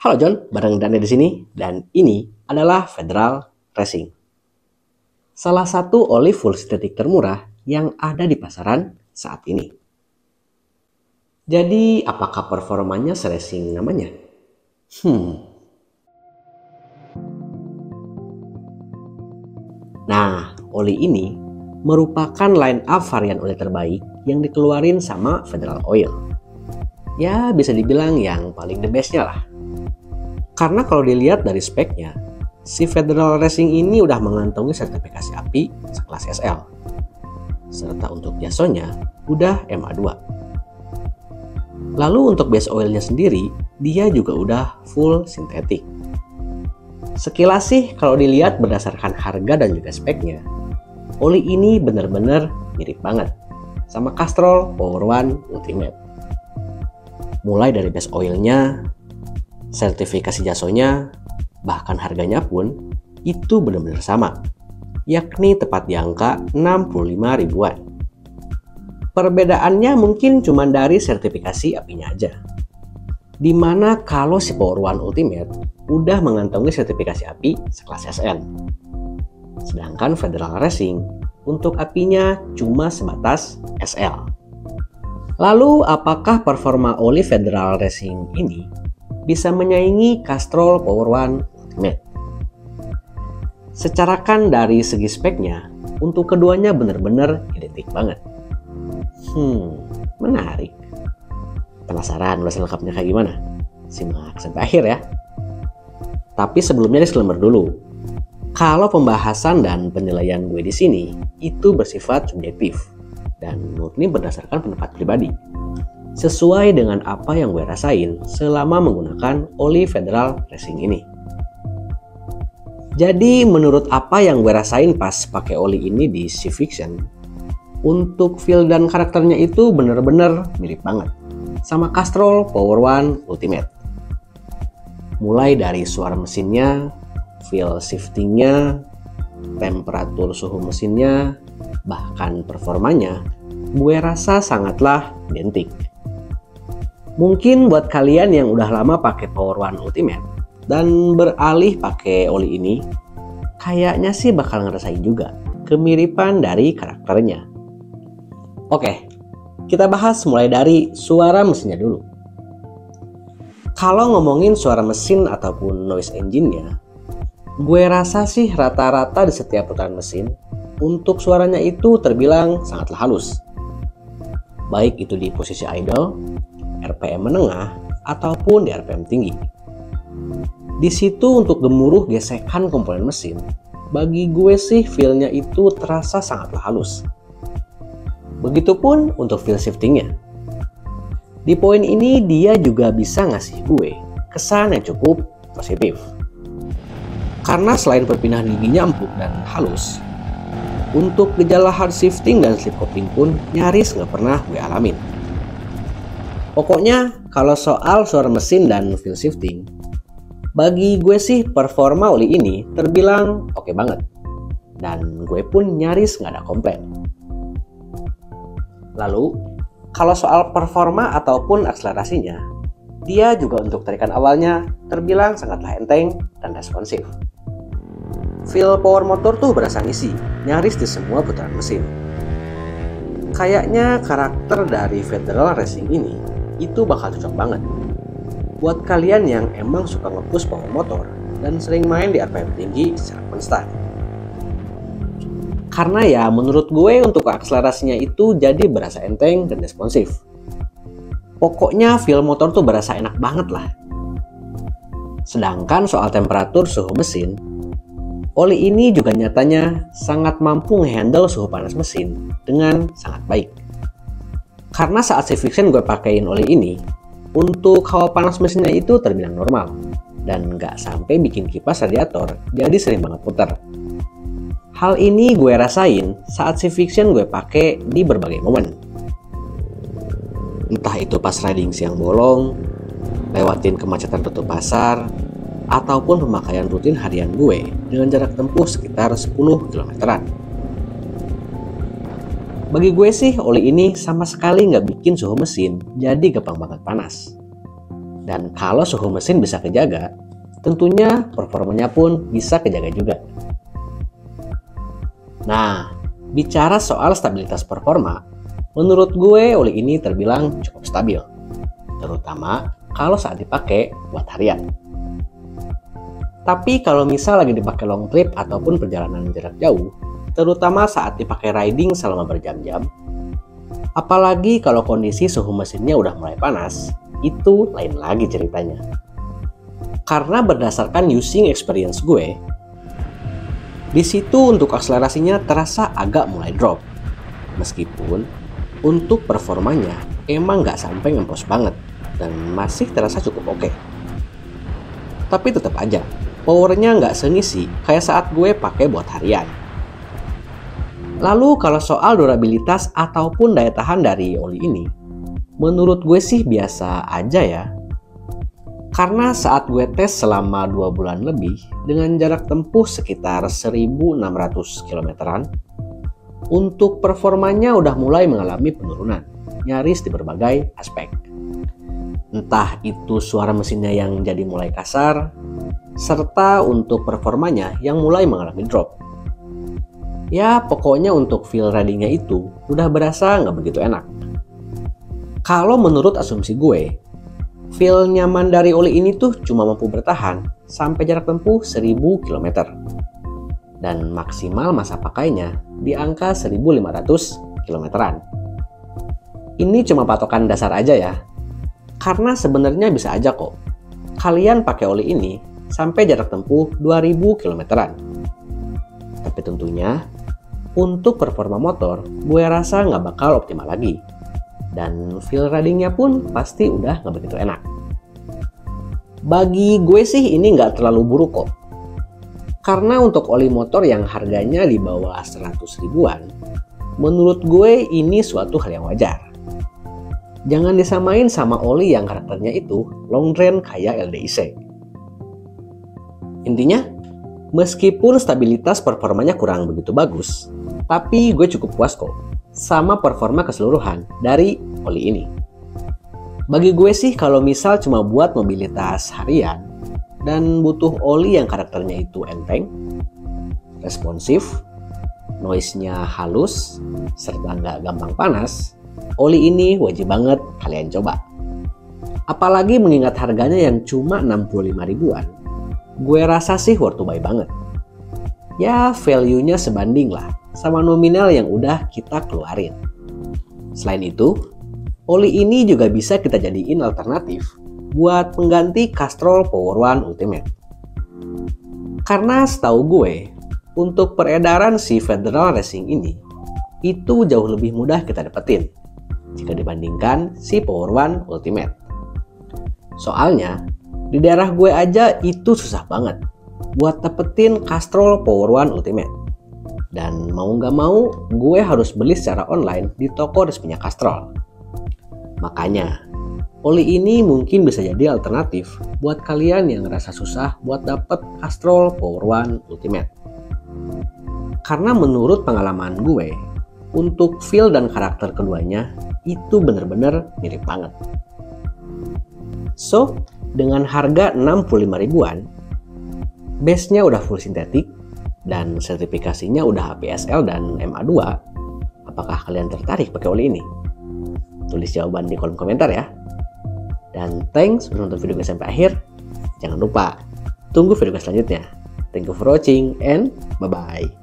Halo John, bareng Dane di sini, dan ini adalah Federal Racing. Salah satu oli full sintetik termurah yang ada di pasaran saat ini. Jadi, apakah performanya seracing namanya? Nah, oli ini merupakan line up varian oli terbaik yang dikeluarin sama Federal Oil. Ya, bisa dibilang yang paling the best-nya lah. Karena kalau dilihat dari speknya, si Federal Racing ini udah mengantongi sertifikasi API sekelas SL. Serta untuk jasonya udah MA2. Lalu untuk base oilnya sendiri, dia juga udah full sintetik. Sekilas sih kalau dilihat berdasarkan harga dan juga speknya, oli ini bener-bener mirip banget sama Castrol Power One Ultimate. Mulai dari base oilnya, sertifikasi jasonya, bahkan harganya pun itu benar-benar sama, yakni tepat di angka 65 ribuan. Perbedaannya mungkin cuma dari sertifikasi apinya aja. Dimana kalau si Power One Ultimate udah mengantongi sertifikasi api sekelas SN. Sedangkan Federal Racing untuk apinya cuma sebatas SL. Lalu apakah performa oli Federal Racing ini bisa menyaingi Castrol Power One Ultimate? Secara kan dari segi speknya, untuk keduanya benar-benar identik banget. Menarik. Penasaran ulasan lengkapnya kayak gimana? Simak sampai akhir ya. Tapi sebelumnya disclaimer dulu. Kalau pembahasan dan penilaian gue di sini itu bersifat subjektif dan murni berdasarkan pendapat pribadi, sesuai dengan apa yang gue rasain selama menggunakan oli Federal Racing ini. Jadi menurut apa yang gue rasain pas pakai oli ini di Civiction, untuk feel dan karakternya itu bener-bener mirip banget sama Castrol Power One Ultimate. Mulai dari suara mesinnya, feel shiftingnya, temperatur suhu mesinnya, bahkan performanya, gue rasa sangatlah identik. Mungkin buat kalian yang udah lama pakai Power One Ultimate dan beralih pakai oli ini, kayaknya sih bakal ngerasain juga kemiripan dari karakternya. Oke, kita bahas mulai dari suara mesinnya dulu. Kalau ngomongin suara mesin ataupun noise engine-nya, gue rasa sih rata-rata di setiap putaran mesin, untuk suaranya itu terbilang sangatlah halus. Baik itu di posisi idle, RPM menengah, ataupun di RPM tinggi. Di situ untuk gemuruh gesekan komponen mesin, bagi gue sih feel-nya itu terasa sangatlah halus. Begitupun untuk feel shiftingnya. Di poin ini dia juga bisa ngasih gue kesan yang cukup positif. Karena selain perpindahan giginya empuk dan halus, untuk gejala hard shifting dan slip coupling pun nyaris nggak pernah gue alamin. Pokoknya kalau soal suara mesin dan feel shifting, bagi gue sih performa oli ini terbilang oke banget. Dan gue pun nyaris nggak ada komplain. Lalu, kalau soal performa ataupun akselerasinya, dia juga untuk tarikan awalnya terbilang sangatlah enteng dan responsif. Feel power motor tuh berasa ngisi, nyaris di semua putaran mesin. Kayaknya karakter dari Federal Racing ini itu bakal cocok banget buat kalian yang emang suka nge-push power motor dan sering main di RPM tinggi secara konstan. Karena ya menurut gue untuk akselerasinya itu jadi berasa enteng dan responsif. Pokoknya feel motor tuh berasa enak banget lah. Sedangkan soal temperatur suhu mesin, oli ini juga nyatanya sangat mampu ngehandle suhu panas mesin dengan sangat baik. Karena saat Civiction gue pakein oli ini, untuk hawa panas mesinnya itu terbilang normal dan nggak sampai bikin kipas radiator jadi sering banget putar. Hal ini gue rasain saat Civiction gue pakai di berbagai momen. Entah itu pas riding siang bolong, lewatin kemacetan tutup pasar, ataupun pemakaian rutin harian gue dengan jarak tempuh sekitar 10 kilometeran. Bagi gue sih oli ini sama sekali nggak bikin suhu mesin jadi gampang banget panas. Dan kalau suhu mesin bisa kejaga, tentunya performanya pun bisa kejaga juga. Nah, bicara soal stabilitas performa, menurut gue oli ini terbilang cukup stabil, terutama kalau saat dipakai buat harian. Tapi kalau misal lagi dipakai long trip ataupun perjalanan jarak jauh, terutama saat dipakai riding selama berjam-jam, apalagi kalau kondisi suhu mesinnya udah mulai panas, itu lain lagi ceritanya. Karena berdasarkan using experience gue, di situ untuk akselerasinya terasa agak mulai drop. Meskipun untuk performanya emang nggak sampai ngempos banget dan masih terasa cukup oke. Tapi tetap aja, powernya nggak sengisi kayak saat gue pakai buat harian. Lalu kalau soal durabilitas ataupun daya tahan dari oli ini, menurut gue sih biasa aja ya. Karena saat gue tes selama 2 bulan lebih dengan jarak tempuh sekitar 1.600 kilometeran, untuk performanya udah mulai mengalami penurunan, nyaris di berbagai aspek. Entah itu suara mesinnya yang jadi mulai kasar, serta untuk performanya yang mulai mengalami drop. Ya pokoknya untuk feel ridingnya itu udah berasa nggak begitu enak. Kalau menurut asumsi gue, feel nyaman dari oli ini tuh cuma mampu bertahan sampai jarak tempuh 1.000 km. Dan maksimal masa pakainya di angka 1.500 km-an. Ini cuma patokan dasar aja ya. Karena sebenarnya bisa aja kok kalian pakai oli ini sampai jarak tempuh 2.000 km-an. Tapi tentunya untuk performa motor gue rasa nggak bakal optimal lagi. Dan feel ridingnya pun pasti udah nggak begitu enak. Bagi gue sih ini nggak terlalu buruk kok. Karena untuk oli motor yang harganya di bawah 100 ribuan, menurut gue ini suatu hal yang wajar. Jangan disamain sama oli yang karakternya itu long drain kayak LDIC. Intinya, meskipun stabilitas performanya kurang begitu bagus, tapi gue cukup puas kok sama performa keseluruhan dari oli ini. Bagi gue sih kalau misal cuma buat mobilitas harian dan butuh oli yang karakternya itu enteng, responsif, noise-nya halus, serta nggak gampang panas, oli ini wajib banget kalian coba. Apalagi mengingat harganya yang cuma 65 ribuan, gue rasa sih worth to buy banget. Ya value-nya sebanding lah sama nominal yang udah kita keluarin. Selain itu, oli ini juga bisa kita jadiin alternatif buat pengganti Castrol Power One Ultimate. Karena setahu gue, untuk peredaran si Federal Racing ini, itu jauh lebih mudah kita dapetin jika dibandingkan si Power One Ultimate. Soalnya, di daerah gue aja itu susah banget buat dapetin Castrol Power One Ultimate. Dan mau nggak mau, gue harus beli secara online di toko resminya Castrol. Makanya, oli ini mungkin bisa jadi alternatif buat kalian yang ngerasa susah buat dapet Castrol Power One Ultimate. Karena menurut pengalaman gue, untuk feel dan karakter keduanya itu bener-bener mirip banget. So, dengan harga 65 ribuan, base-nya udah full sintetik, dan sertifikasinya udah HPSL dan MA2, apakah kalian tertarik pakai oli ini? Tulis jawaban di kolom komentar ya. Dan thanks udah nonton video gue sampai akhir. Jangan lupa, tunggu video gue selanjutnya. Thank you for watching and bye-bye.